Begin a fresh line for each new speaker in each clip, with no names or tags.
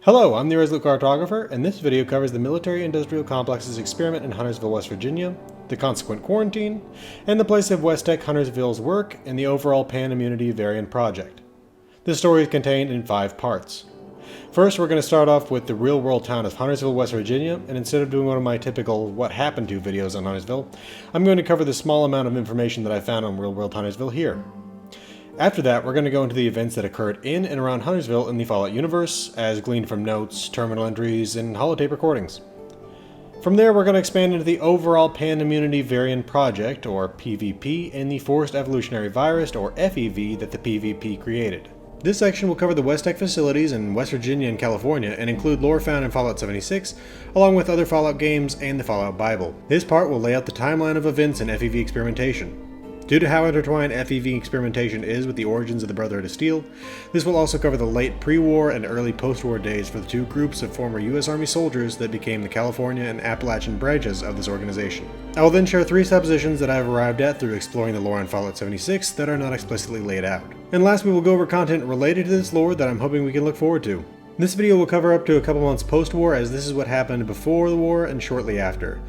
Hello, I'm the Resolute Cartographer, and this video covers the military-industrial complex's experiment in Huntersville, West Virginia, the consequent quarantine, and the place of WestTek Huntersville's work in the overall Pan-Immunity Virion Project. This story is contained in 5 parts. First, we're going to start off with the real-world town of Huntersville, West Virginia, and instead of doing one of my typical What Happened To videos on Huntersville, I'm going to cover the small amount of information that I found on real-world Huntersville here. After that, we're going to go into the events that occurred in and around Huntersville in the Fallout universe, as gleaned from notes, terminal entries, and holotape recordings. From there, we're going to expand into the overall Pan-Immunity Virion Project, or PvP, and the Forced Evolutionary Virus, or FEV, that the PvP created. This section will cover the West-Tek facilities in West Virginia and California, and include lore found in Fallout 76, along with other Fallout games and the Fallout Bible. This part will lay out the timeline of events in FEV experimentation. Due to how intertwined FEV experimentation is with the origins of the Brotherhood of Steel, this will also cover the late pre-war and early post-war days for the 2 groups of former U.S. Army soldiers that became the California and Appalachian branches of this organization. I will then share 3 suppositions that I have arrived at through exploring the lore in Fallout 76 that are not explicitly laid out. And last, we will go over content related to this lore that I'm hoping we can look forward to. This video will cover up to a couple months post-war, as this is what happened before the war and shortly after.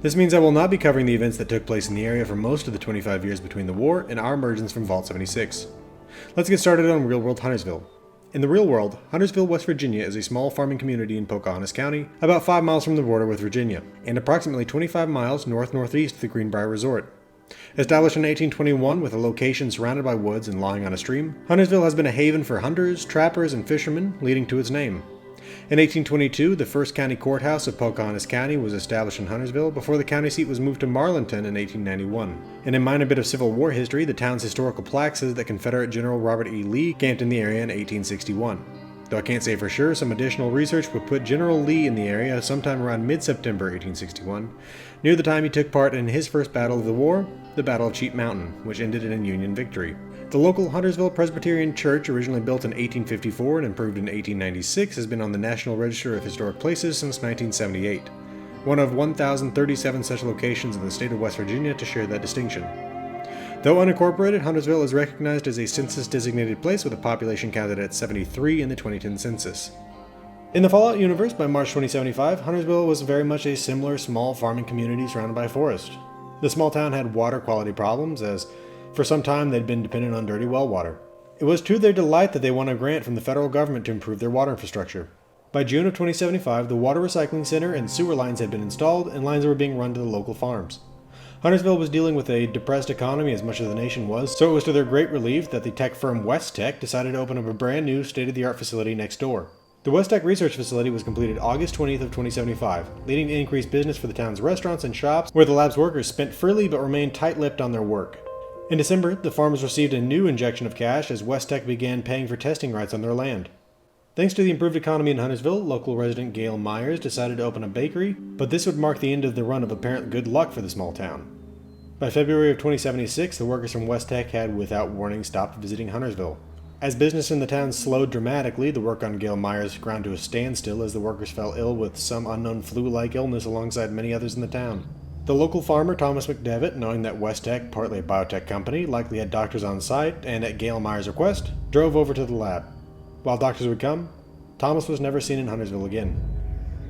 This means I will not be covering the events that took place in the area for most of the 25 years between the war and our emergence from Vault 76. Let's get started on real-world Huntersville. In the real world, Huntersville, West Virginia is a small farming community in Pocahontas County, about 5 miles from the border with Virginia, and approximately 25 miles north-northeast of the Greenbrier Resort. Established in 1821 with a location surrounded by woods and lying on a stream, Huntersville has been a haven for hunters, trappers, and fishermen, leading to its name. In 1822, the first county courthouse of Pocahontas County was established in Huntersville before the county seat was moved to Marlinton in 1891. In a minor bit of Civil War history, the town's historical plaque says that Confederate General Robert E. Lee camped in the area in 1861. Though I can't say for sure, some additional research would put General Lee in the area sometime around mid-September 1861, near the time he took part in his first battle of the war, the Battle of Cheat Mountain, which ended in a Union victory. The local Huntersville Presbyterian Church, originally built in 1854 and improved in 1896, has been on the National Register of Historic Places since 1978, one of 1,037 such locations in the state of West Virginia to share that distinction. Though unincorporated, Huntersville is recognized as a census-designated place with a population counted at 73 in the 2010 census. In the Fallout universe, by March 2075, Huntersville was very much a similar small farming community surrounded by a forest. The small town had water quality problems, as for some time they'd been dependent on dirty well water. It was to their delight that they won a grant from the federal government to improve their water infrastructure. By June of 2075, the water recycling center and sewer lines had been installed, and lines were being run to the local farms. Huntersville was dealing with a depressed economy as much as the nation was, so it was to their great relief that the tech firm WestTek decided to open up a brand new state-of-the-art facility next door. The WestTek research facility was completed August 20th of 2075, leading to increased business for the town's restaurants and shops, where the lab's workers spent freely but remained tight-lipped on their work. In December, the farmers received a new injection of cash as WestTek began paying for testing rights on their land. Thanks to the improved economy in Huntersville, local resident Gail Myers decided to open a bakery, but this would mark the end of the run of apparent good luck for the small town. By February of 2076, the workers from WestTek had, without warning, stopped visiting Huntersville. As business in the town slowed dramatically, the work on Gail Myers ground to a standstill as the workers fell ill with some unknown flu-like illness alongside many others in the town. The local farmer, Thomas McDevitt, knowing that WestTek, partly a biotech company, likely had doctors on site, and at Gail Myers' request, drove over to the lab. While doctors would come, Thomas was never seen in Huntersville again.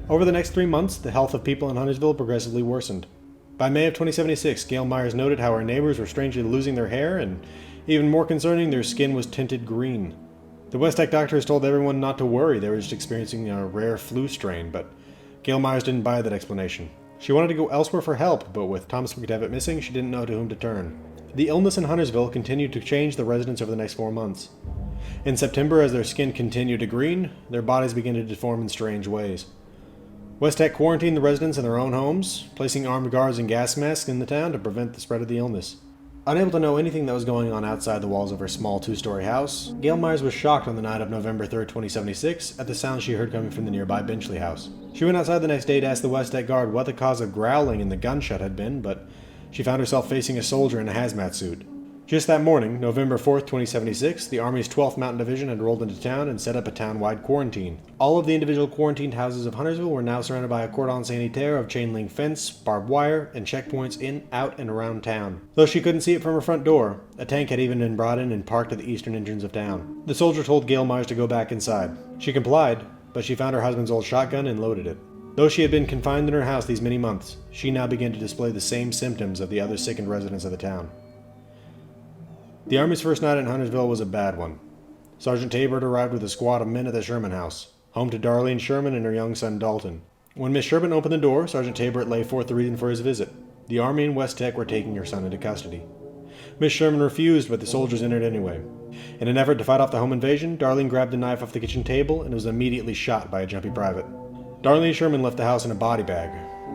Over the next 3 months, the health of people in Huntersville progressively worsened. By May of 2076, Gail Myers noted how her neighbors were strangely losing their hair, and even more concerning, their skin was tinted green. The WestTek doctors told everyone not to worry, they were just experiencing a rare flu strain, but Gail Myers didn't buy that explanation. She wanted to go elsewhere for help, but with Thomas McDevitt missing, she didn't know to whom to turn. The illness in Huntersville continued to change the residents over the next 4 months. In September, as their skin continued to green, their bodies began to deform in strange ways. West-Tek quarantined the residents in their own homes, placing armed guards and gas masks in the town to prevent the spread of the illness. Unable to know anything that was going on outside the walls of her small 2-story house, Gail Myers was shocked on the night of November 3rd, 2076, at the sounds she heard coming from the nearby Benchley house. She went outside the next day to ask the West-Tek guard what the cause of growling in the gunshot had been, but she found herself facing a soldier in a hazmat suit. Just that morning, November 4th, 2076, the Army's 12th Mountain Division had rolled into town and set up a town-wide quarantine. All of the individual quarantined houses of Huntersville were now surrounded by a cordon sanitaire of chain-link fence, barbed wire, and checkpoints in, out, and around town. Though she couldn't see it from her front door, a tank had even been brought in and parked at the eastern entrance of town. The soldier told Gail Myers to go back inside. She complied, but she found her husband's old shotgun and loaded it. Though she had been confined in her house these many months, she now began to display the same symptoms of the other sickened residents of the town. The Army's first night in Huntersville was a bad one. Sergeant Tabor arrived with a squad of men at the Sherman house, home to Darlene Sherman and her young son Dalton. When Miss Sherman opened the door, Sergeant Tabor laid forth the reason for his visit. The Army and West-Tek were taking her son into custody. Miss Sherman refused, but the soldiers entered anyway. In an effort to fight off the home invasion, Darlene grabbed a knife off the kitchen table and was immediately shot by a jumpy private. Darlene Sherman left the house in a body bag.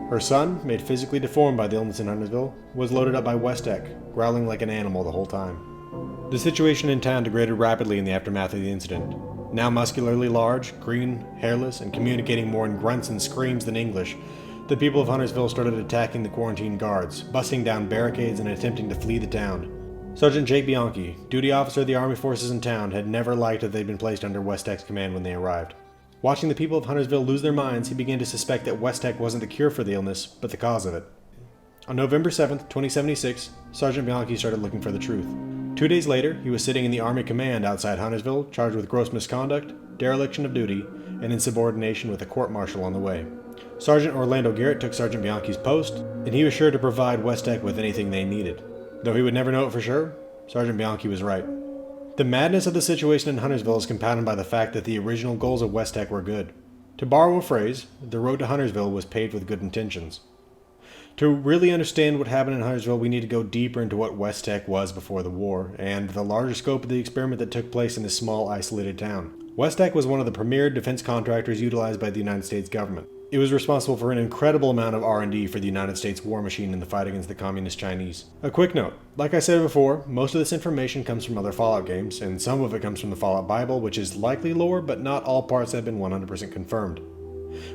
Her son, made physically deformed by the illness in Huntersville, was loaded up by West-Tek, growling like an animal the whole time. The situation in town degraded rapidly in the aftermath of the incident. Now muscularly large, green, hairless, and communicating more in grunts and screams than English, the people of Huntersville started attacking the quarantine guards, busting down barricades and attempting to flee the town. Sergeant Jake Bianchi, duty officer of the Army forces in town, had never liked that they'd been placed under West-Tek's command when they arrived. Watching the people of Huntersville lose their minds, he began to suspect that West-Tek wasn't the cure for the illness, but the cause of it. On November 7, 2076, Sergeant Bianchi started looking for the truth. 2 days later, he was sitting in the Army command outside Huntersville, charged with gross misconduct, dereliction of duty, and insubordination with a court-martial on the way. Sergeant Orlando Garrett took Sergeant Bianchi's post, and he was sure to provide West-Tek with anything they needed. Though he would never know it for sure, Sergeant Bianchi was right. The madness of the situation in Huntersville is compounded by the fact that the original goals of West-Tek were good. To borrow a phrase, the road to Huntersville was paved with good intentions. To really understand what happened in Huntersville, we need to go deeper into what West-Tek was before the war, and the larger scope of the experiment that took place in this small, isolated town. West-Tek was one of the premier defense contractors utilized by the United States government. It was responsible for an incredible amount of R&D for the United States war machine in the fight against the Communist Chinese. A quick note, like I said before, most of this information comes from other Fallout games, and some of it comes from the Fallout Bible, which is likely lore, but not all parts have been 100% confirmed.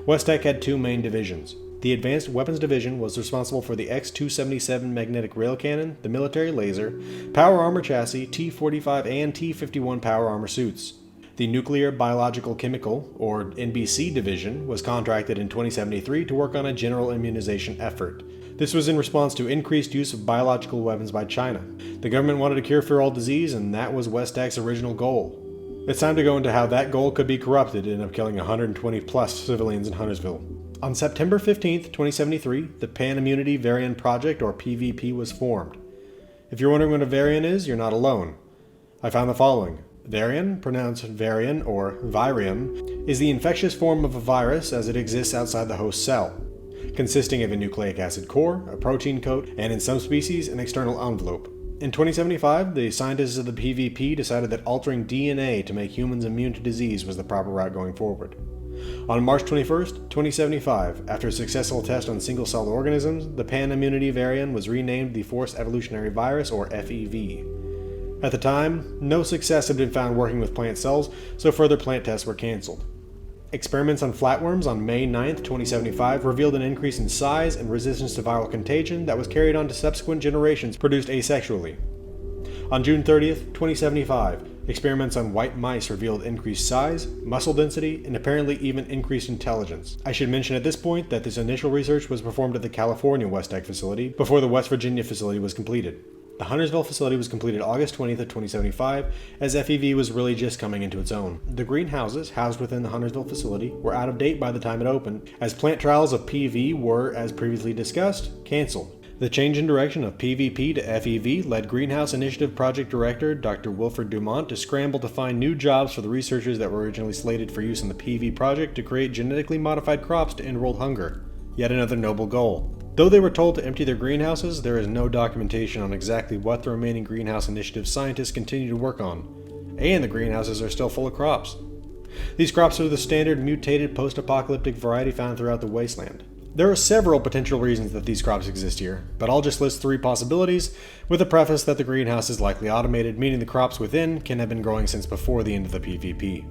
West-Tek had two main divisions. The Advanced Weapons Division was responsible for the X-277 magnetic rail cannon, the military laser, power armor chassis, T-45 and T-51 power armor suits. The Nuclear Biological Chemical, or NBC Division, was contracted in 2073 to work on a general immunization effort. This was in response to increased use of biological weapons by China. The government wanted a cure for all disease, and that was West-Tek's original goal. It's time to go into how that goal could be corrupted and of killing 120 plus civilians in Huntersville. On September 15, 2073, the Pan-Immunity Virion Project, or PvP, was formed. If you're wondering what a Virion is, you're not alone. I found the following. Virion, pronounced varian or virium, is the infectious form of a virus as it exists outside the host cell, consisting of a nucleic acid core, a protein coat, and in some species, an external envelope. In 2075, the scientists of the PvP decided that altering DNA to make humans immune to disease was the proper route going forward. On March 21, 2075, after a successful test on single-celled organisms, the Pan-Immunity Virion was renamed the Forced Evolutionary Virus, or FEV. At the time, no success had been found working with plant cells, so further plant tests were cancelled. Experiments on flatworms on May 9, 2075 revealed an increase in size and resistance to viral contagion that was carried on to subsequent generations produced asexually. On June 30, 2075, experiments on white mice revealed increased size, muscle density, and apparently even increased intelligence. I should mention at this point that this initial research was performed at the California West-Tek facility before the West Virginia facility was completed. The Huntersville facility was completed August 20th of 2075, as FEV was really just coming into its own. The greenhouses housed within the Huntersville facility were out of date by the time it opened, as plant trials of PV were, as previously discussed, cancelled. The change in direction of PvP to FEV led Greenhouse Initiative Project Director Dr. Wilfred Dumont to scramble to find new jobs for the researchers that were originally slated for use in the PV project to create genetically modified crops to end world hunger. Yet another noble goal. Though they were told to empty their greenhouses, there is no documentation on exactly what the remaining Greenhouse Initiative scientists continue to work on, and the greenhouses are still full of crops. These crops are the standard mutated post-apocalyptic variety found throughout the wasteland. There are several potential reasons that these crops exist here, but I'll just list 3 possibilities, with the preface that the greenhouse is likely automated, meaning the crops within can have been growing since before the end of the PvP.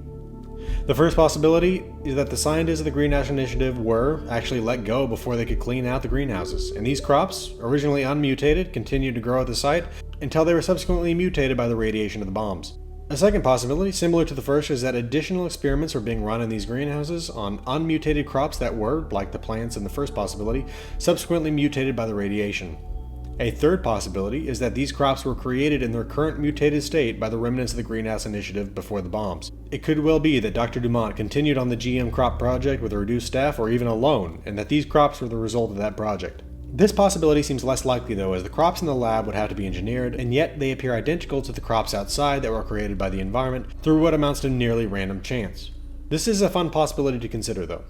The first possibility is that the scientists of the Greenhouse Initiative were actually let go before they could clean out the greenhouses, and these crops, originally unmutated, continued to grow at the site until they were subsequently mutated by the radiation of the bombs. A second possibility, similar to the first, is that additional experiments were being run in these greenhouses on unmutated crops that were, like the plants in the first possibility, subsequently mutated by the radiation. A third possibility is that these crops were created in their current mutated state by the remnants of the Greenhouse Initiative before the bombs. It could well be that Dr. Dumont continued on the GM crop project with a reduced staff or even alone, and that these crops were the result of that project. This possibility seems less likely though, as the crops in the lab would have to be engineered, and yet they appear identical to the crops outside that were created by the environment through what amounts to nearly random chance. This is a fun possibility to consider though.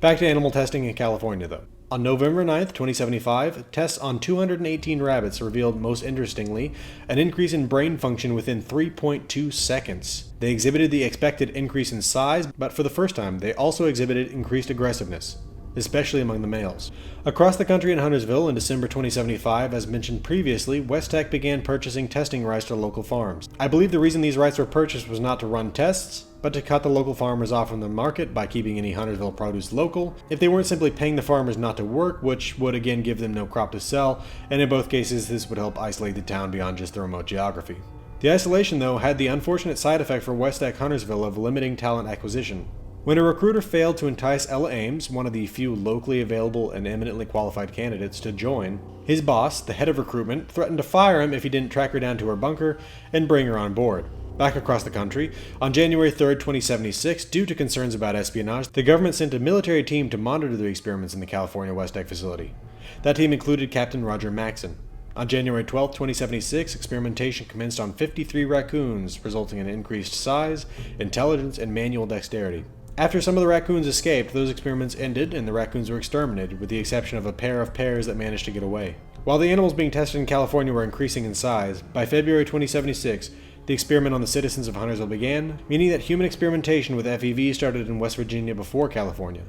Back to animal testing in California though. On November 9, 2075, tests on 218 rabbits revealed, most interestingly, an increase in brain function within 3.2 seconds. They exhibited the expected increase in size, but for the first time, they also exhibited increased aggressiveness, especially among the males. Across the country in Huntersville in December 2075, as mentioned previously, WestTek began purchasing testing rights to local farms. I believe the reason these rights were purchased was not to run tests, but to cut the local farmers off from the market by keeping any Huntersville produce local, if they weren't simply paying the farmers not to work, which would again give them no crop to sell, and in both cases this would help isolate the town beyond just the remote geography. The isolation, though, had the unfortunate side effect for WestTek Huntersville of limiting talent acquisition. When a recruiter failed to entice Ella Ames, one of the few locally available and eminently qualified candidates, to join, his boss, the head of recruitment, threatened to fire him if he didn't track her down to her bunker and bring her on board. Back across the country, on January 3, 2076, due to concerns about espionage, the government sent a military team to monitor the experiments in the California West-Tek facility. That team included Captain Roger Maxson. On January 12, 2076, experimentation commenced on 53 raccoons, resulting in increased size, intelligence, and manual dexterity. After some of the raccoons escaped, those experiments ended and the raccoons were exterminated, with the exception of a pair of pairs that managed to get away. While the animals being tested in California were increasing in size, by February 2076, the experiment on the citizens of Huntersville began, meaning that human experimentation with FEV started in West Virginia before California.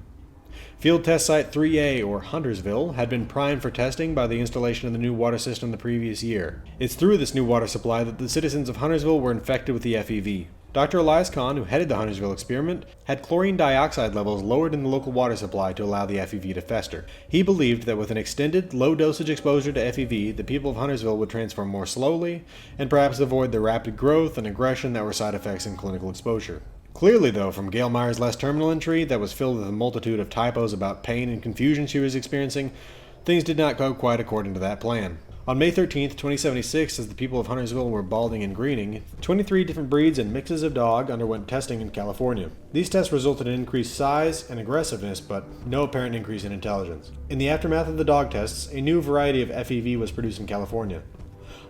Field Test Site 3A, or Huntersville, had been primed for testing by the installation of the new water system the previous year. It's through this new water supply that the citizens of Huntersville were infected with the FEV. Dr. Elias Kahn, who headed the Huntersville experiment, had chlorine dioxide levels lowered in the local water supply to allow the FEV to fester. He believed that with an extended, low-dosage exposure to FEV, the people of Huntersville would transform more slowly, and perhaps avoid the rapid growth and aggression that were side effects in clinical exposure. Clearly, though, from Gail Meyer's last terminal entry that was filled with a multitude of typos about pain and confusion she was experiencing, things did not go quite according to that plan. On May 13, 2076, as the people of Huntersville were balding and greening, 23 different breeds and mixes of dog underwent testing in California. These tests resulted in increased size and aggressiveness, but no apparent increase in intelligence. In the aftermath of the dog tests, a new variety of FEV was produced in California.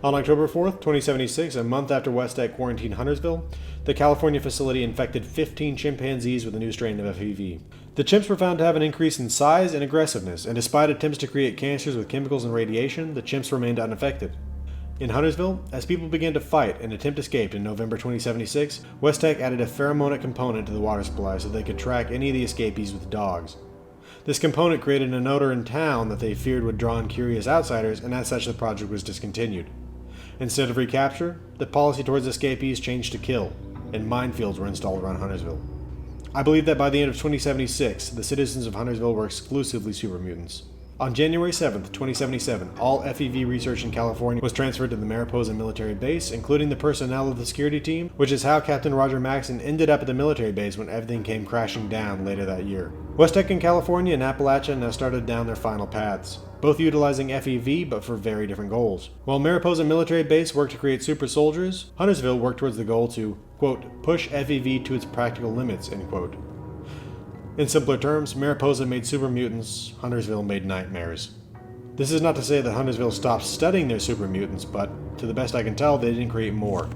On October 4, 2076, a month after West-Tek Quarantine Huntersville, the California facility infected 15 chimpanzees with a new strain of FEV. The chimps were found to have an increase in size and aggressiveness, and despite attempts to create cancers with chemicals and radiation, the chimps remained unaffected. In Huntersville, as people began to fight and attempt escape in November 2076, WestTek added a pheromonic component to the water supply so they could track any of the escapees with dogs. This component created an odor in town that they feared would draw in curious outsiders, and as such the project was discontinued. Instead of recapture, the policy towards escapees changed to kill, and minefields were installed around Huntersville. I believe that by the end of 2076, the citizens of Huntersville were exclusively super mutants. On January 7, 2077, all FEV research in California was transferred to the Mariposa military base, including the personnel of the security team, which is how Captain Roger Maxson ended up at the military base when everything came crashing down later that year. WestTek in California and Appalachia now started down their final paths, both utilizing FEV but for very different goals. While Mariposa military base worked to create super soldiers, Huntersville worked towards the goal to, quote, push FEV to its practical limits, end quote. In simpler terms, Mariposa made super mutants, Huntersville made nightmares. This is not to say that Huntersville stopped studying their super mutants, but to the best I can tell, they didn't create more.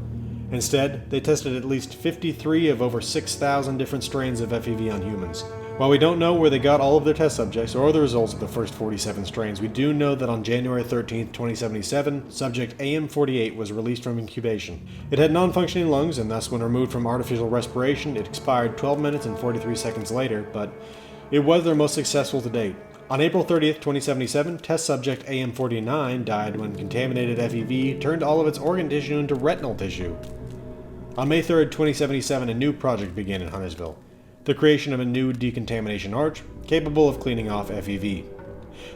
Instead, they tested at least 53 of over 6,000 different strains of FEV on humans. While we don't know where they got all of their test subjects or the results of the first 47 strains, we do know that on January 13, 2077, subject AM48 was released from incubation. It had non-functioning lungs, and thus when removed from artificial respiration, it expired 12 minutes and 43 seconds later, but it was their most successful to date. On April 30, 2077, test subject AM49 died when contaminated FEV turned all of its organ tissue into retinal tissue. On May 3, 2077, a new project began in Huntersville. The creation of a new decontamination arch capable of cleaning off FEV.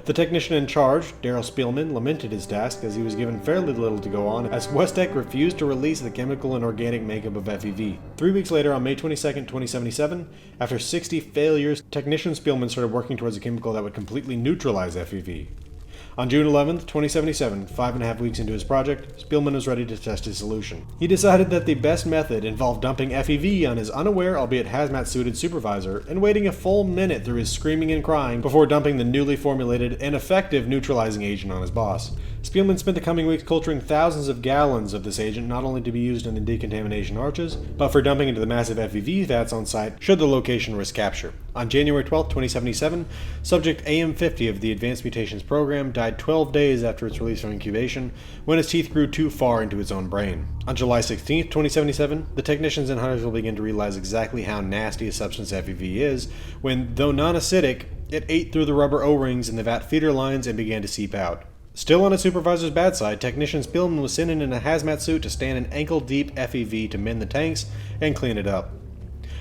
The technician in charge, Daryl Spielman, lamented his task as he was given fairly little to go on, as WestTek refused to release the chemical and organic makeup of FEV. 3 weeks later, on May 22, 2077, after 60 failures, technician Spielman started working towards a chemical that would completely neutralize FEV. On June 11, 2077, 5.5 weeks into his project, Spielman was ready to test his solution. He decided that the best method involved dumping FEV on his unaware, albeit hazmat-suited supervisor and waiting a full minute through his screaming and crying before dumping the newly formulated and effective neutralizing agent on his boss. Spielman spent the coming weeks culturing thousands of gallons of this agent not only to be used in the decontamination arches, but for dumping into the massive FEV vats on site should the location risk capture. On January 12, 2077, subject AM50 of the Advanced Mutations Program died 12 days after its release from incubation when his teeth grew too far into its own brain. On July 16, 2077, the technicians in Huntersville began to realize exactly how nasty a substance FEV is when, though non-acidic, it ate through the rubber O-rings in the vat feeder lines and began to seep out. Still on his supervisor's bad side, technician Spielman was sent in a hazmat suit to stand in ankle-deep FEV to mend the tanks and clean it up.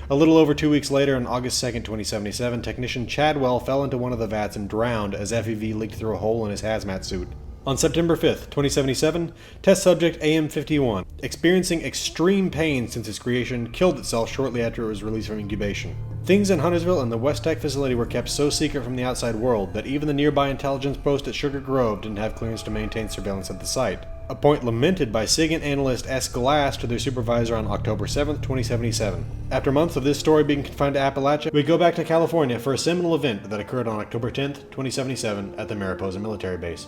A little over 2 weeks later, on August 2, 2077, technician Chadwell fell into one of the vats and drowned as FEV leaked through a hole in his hazmat suit. On September 5, 2077, test subject AM51, experiencing extreme pain since its creation, killed itself shortly after it was released from incubation. Things in Huntersville and the West-Tek facility were kept so secret from the outside world that even the nearby intelligence post at Sugar Grove didn't have clearance to maintain surveillance at the site, a point lamented by SIGINT analyst S. Glass to their supervisor on October 7, 2077. After months of this story being confined to Appalachia, we go back to California for a seminal event that occurred on October 10, 2077 at the Mariposa military base.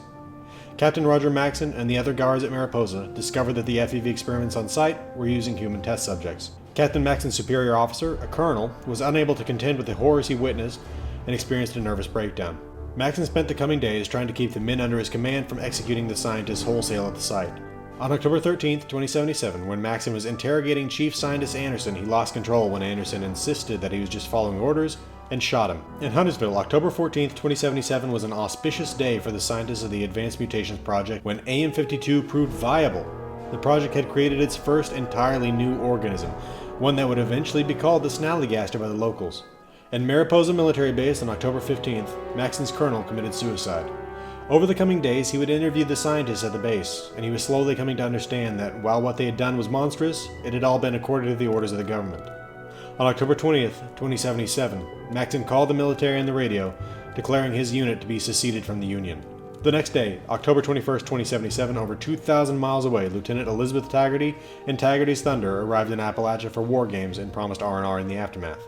Captain Roger Maxson and the other guards at Mariposa discovered that the FEV experiments on site were using human test subjects. Captain Maxson's superior officer, a colonel, was unable to contend with the horrors he witnessed and experienced a nervous breakdown. Maxson spent the coming days trying to keep the men under his command from executing the scientists wholesale at the site. On October 13, 2077, when Maxson was interrogating Chief Scientist Anderson, he lost control when Anderson insisted that he was just following orders and shot him. In Huntersville, October 14, 2077 was an auspicious day for the scientists of the Advanced Mutations Project when AM52 proved viable. The project had created its first entirely new organism, one that would eventually be called the Snallygaster by the locals. In Mariposa military base on October 15th, Maxson's colonel committed suicide. Over the coming days, he would interview the scientists at the base, and he was slowly coming to understand that while what they had done was monstrous, it had all been according to the orders of the government. On October 20th, 2077, Maxson called the military on the radio, declaring his unit to be seceded from the Union. The next day, October 21st, 2077, over 2,000 miles away, Lieutenant Elizabeth Taggarty and Taggarty's Thunder arrived in Appalachia for war games and promised R&R in the aftermath.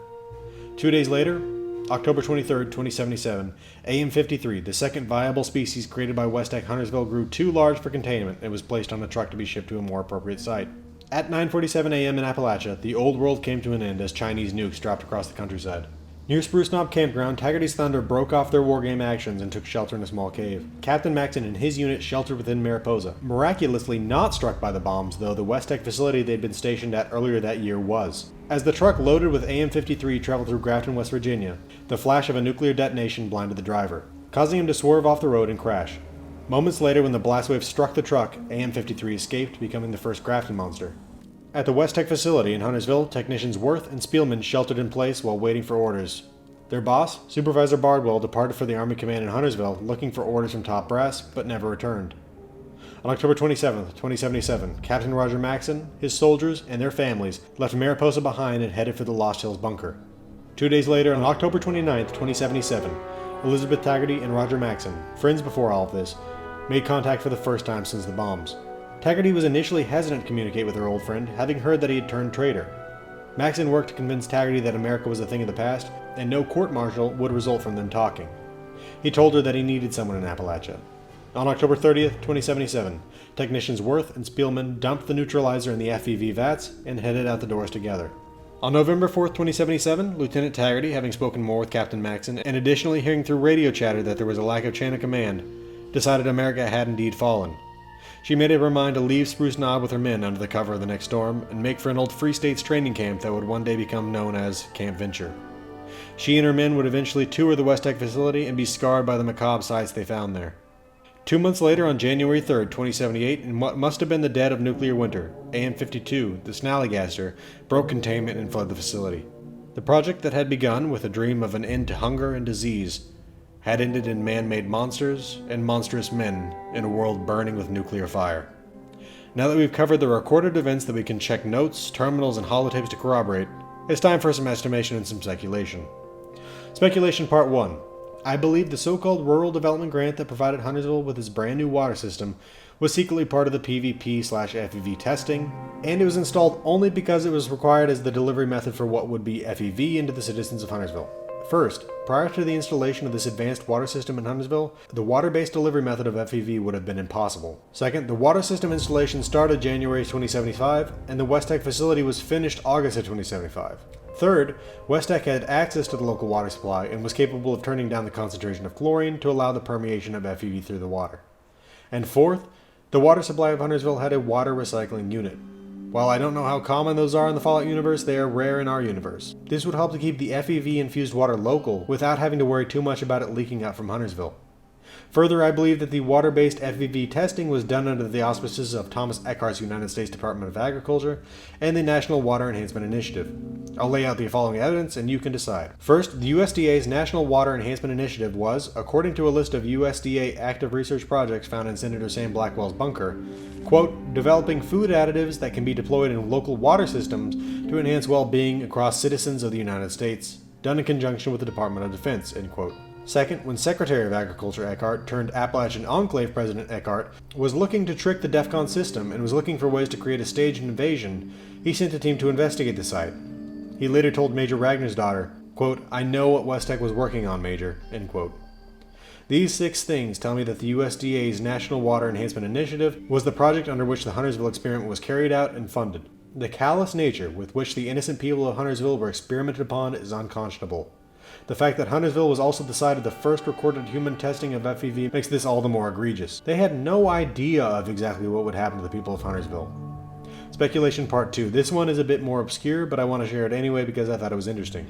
2 days later, October 23rd, 2077, AM53, the second viable species created by West-Tek Huntersville, grew too large for containment and was placed on a truck to be shipped to a more appropriate site. At 9:47 a.m. in Appalachia, the old world came to an end as Chinese nukes dropped across the countryside. Near Spruce Knob Campground, Taggarty's Thunder broke off their wargame actions and took shelter in a small cave. Captain Maxson and his unit sheltered within Mariposa, miraculously not struck by the bombs, though the West-Tek facility they'd been stationed at earlier that year was. As the truck loaded with AM53 traveled through Grafton, West Virginia, the flash of a nuclear detonation blinded the driver, causing him to swerve off the road and crash. Moments later, when the blast wave struck the truck, AM53 escaped, becoming the first Grafton monster. At the West-Tek facility in Huntersville, technicians Worth and Spielman sheltered in place while waiting for orders. Their boss, Supervisor Bardwell, departed for the Army Command in Huntersville looking for orders from top brass, but never returned. On October 27, 2077, Captain Roger Maxson, his soldiers, and their families left Mariposa behind and headed for the Lost Hills bunker. 2 days later, on October 29, 2077, Elizabeth Taggarty and Roger Maxson, friends before all of this, made contact for the first time since the bombs. Taggarty was initially hesitant to communicate with her old friend, having heard that he had turned traitor. Maxson worked to convince Taggarty that America was a thing of the past, and no court-martial would result from them talking. He told her that he needed someone in Appalachia. On October 30, 2077, technicians Worth and Spielman dumped the neutralizer in the FEV vats and headed out the doors together. On November 4, 2077, Lieutenant Taggarty, having spoken more with Captain Maxson, and additionally hearing through radio chatter that there was a lack of chain of command, decided America had indeed fallen. She made up her mind to leave Spruce Knob with her men under the cover of the next storm and make for an old Free States training camp that would one day become known as Camp Venture. She and her men would eventually tour the West-Tek facility and be scarred by the macabre sights they found there. 2 months later, on January 3, 2078, in what must have been the dead of nuclear winter, AM52, the Snallygaster, broke containment and fled the facility. The project that had begun with a dream of an end to hunger and disease had ended in man-made monsters and monstrous men in a world burning with nuclear fire. Now that we've covered the recorded events that we can check notes, terminals, and holotapes to corroborate, it's time for some estimation and some speculation. Speculation Part 1. I believe the so-called rural development grant that provided Huntersville with its brand new water system was secretly part of the PvP/FEV testing, and it was installed only because it was required as the delivery method for what would be FEV into the citizens of Huntersville. First, prior to the installation of this advanced water system in Huntersville, the water-based delivery method of FEV would have been impossible. Second, the water system installation started January 2075, and the West-Tek facility was finished August of 2075. Third, West-Tek had access to the local water supply and was capable of turning down the concentration of chlorine to allow the permeation of FEV through the water. And fourth, the water supply of Huntersville had a water recycling unit. While I don't know how common those are in the Fallout universe, they are rare in our universe. This would help to keep the FEV-infused water local without having to worry too much about it leaking out from Huntersville. Further, I believe that the water-based FEV testing was done under the auspices of Thomas Eckhart's United States Department of Agriculture and the National Water Enhancement Initiative. I'll lay out the following evidence and you can decide. First, the USDA's National Water Enhancement Initiative was, according to a list of USDA active research projects found in Senator Sam Blackwell's bunker, quote, developing food additives that can be deployed in local water systems to enhance well-being across citizens of the United States, done in conjunction with the Department of Defense, end quote. Second, when Secretary of Agriculture Eckhart turned Appalachian Enclave President Eckhart was looking to trick the DEFCON system and was looking for ways to create a staged invasion, he sent a team to investigate the site. He later told Major Ragner's daughter, quote, I know what WestTek was working on, Major, end quote. These 6 things tell me that the USDA's National Water Enhancement Initiative was the project under which the Huntersville experiment was carried out and funded. The callous nature with which the innocent people of Huntersville were experimented upon is unconscionable. The fact that Huntersville was also the site of the first recorded human testing of FEV makes this all the more egregious. They had no idea of exactly what would happen to the people of Huntersville. Speculation part 2. This one is a bit more obscure, but I want to share it anyway because I thought it was interesting.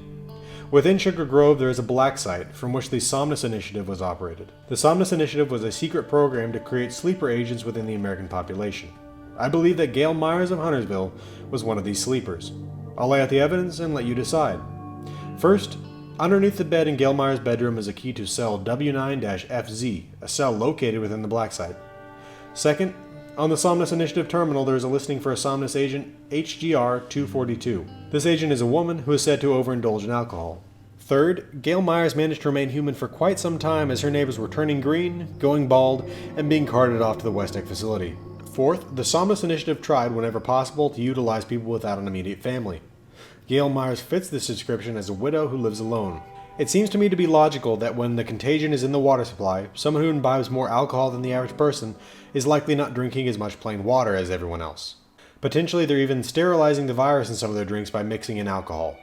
Within Sugar Grove, there is a black site from which the Somnus Initiative was operated. The Somnus Initiative was a secret program to create sleeper agents within the American population. I believe that Gail Myers of Huntersville was one of these sleepers. I'll lay out the evidence and let you decide. First, underneath the bed in Gail Myers' bedroom is a key to cell W9-FZ, a cell located within the black site. Second, on the Somnus Initiative terminal there is a listing for a Somnus agent HGR-242. This agent is a woman who is said to overindulge in alcohol. Third, Gail Myers managed to remain human for quite some time as her neighbors were turning green, going bald, and being carted off to the West-Tek facility. Fourth, the Somnus Initiative tried whenever possible to utilize people without an immediate family. Gail Myers fits this description as a widow who lives alone. It seems to me to be logical that when the contagion is in the water supply, someone who imbibes more alcohol than the average person is likely not drinking as much plain water as everyone else. Potentially they're even sterilizing the virus in some of their drinks by mixing in alcohol.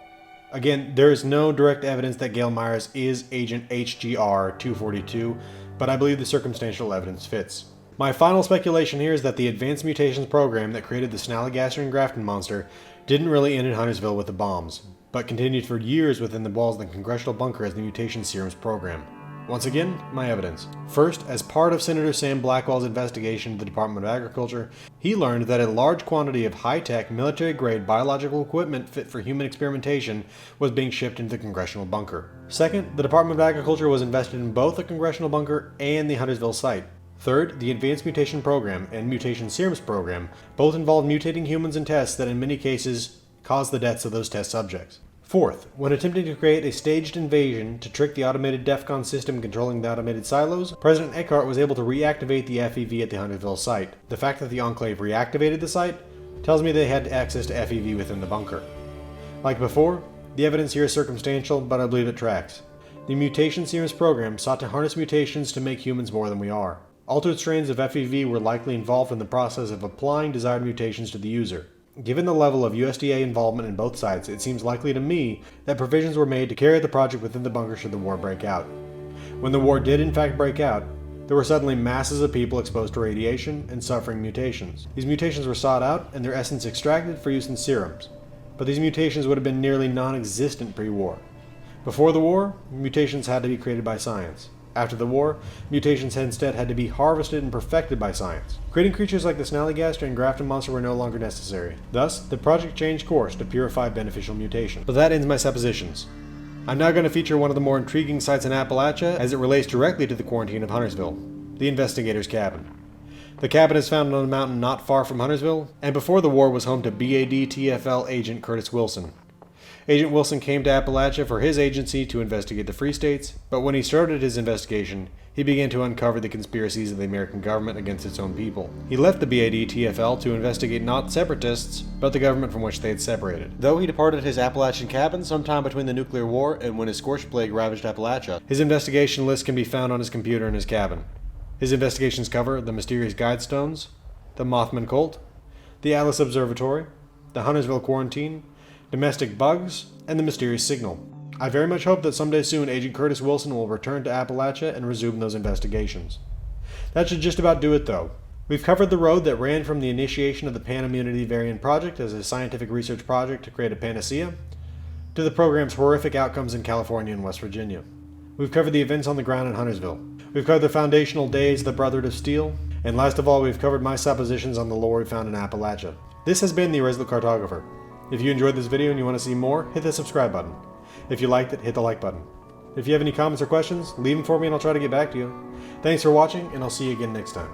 Again, there is no direct evidence that Gail Myers is Agent HGR-242, but I believe the circumstantial evidence fits. My final speculation here is that the Advanced Mutations program that created the Snallygaster Grafton monster didn't really end in Huntersville with the bombs, but continued for years within the walls of the Congressional Bunker as the Mutation Serums program. Once again, my evidence. First, as part of Senator Sam Blackwell's investigation of the Department of Agriculture, he learned that a large quantity of high-tech, military-grade biological equipment fit for human experimentation was being shipped into the Congressional Bunker. Second, the Department of Agriculture was invested in both the Congressional Bunker and the Huntersville site. Third, the Advanced Mutation Program and Mutation Serums Program both involved mutating humans in tests that in many cases caused the deaths of those test subjects. Fourth, when attempting to create a staged invasion to trick the automated DEFCON system controlling the automated silos, President Eckhart was able to reactivate the FEV at the Huntersville site. The fact that the Enclave reactivated the site tells me they had access to FEV within the bunker. Like before, the evidence here is circumstantial, but I believe it tracks. The Mutation Serums Program sought to harness mutations to make humans more than we are. Altered strains of FEV were likely involved in the process of applying desired mutations to the user. Given the level of USDA involvement in both sides, it seems likely to me that provisions were made to carry the project within the bunker should the war break out. When the war did in fact break out, there were suddenly masses of people exposed to radiation and suffering mutations. These mutations were sought out and their essence extracted for use in serums, but these mutations would have been nearly non-existent pre-war. Before the war, mutations had to be created by science. After the war, mutations instead had to be harvested and perfected by science. Creating creatures like the Snallygaster and Grafton monster were no longer necessary. Thus, the project changed course to purify beneficial mutation. But that ends my suppositions. I'm now going to feature one of the more intriguing sites in Appalachia as it relates directly to the quarantine of Huntersville, the Investigator's Cabin. The cabin is found on a mountain not far from Huntersville, and before the war was home to BAD-TFL agent Curtis Wilson. Agent Wilson came to Appalachia for his agency to investigate the Free States, but when he started his investigation, he began to uncover the conspiracies of the American government against its own people. He left the BAD-TFL to investigate not separatists, but the government from which they had separated. Though he departed his Appalachian cabin sometime between the nuclear war and when his scorched plague ravaged Appalachia, his investigation list can be found on his computer in his cabin. His investigations cover the mysterious Guidestones, the Mothman Cult, the Atlas Observatory, the Huntersville Quarantine, domestic bugs, and the mysterious signal. I very much hope that someday soon Agent Curtis Wilson will return to Appalachia and resume those investigations. That should just about do it though. We've covered the road that ran from the initiation of the Pan-Immunity Virion Project as a scientific research project to create a panacea, to the program's horrific outcomes in California and West Virginia. We've covered the events on the ground in Huntersville. We've covered the foundational days of the Brotherhood of Steel, and last of all, we've covered my suppositions on the lore we found in Appalachia. This has been the Irresolute Cartographer. If you enjoyed this video and you want to see more, hit the subscribe button. If you liked it, hit the like button. If you have any comments or questions, leave them for me and I'll try to get back to you. Thanks for watching, and I'll see you again next time.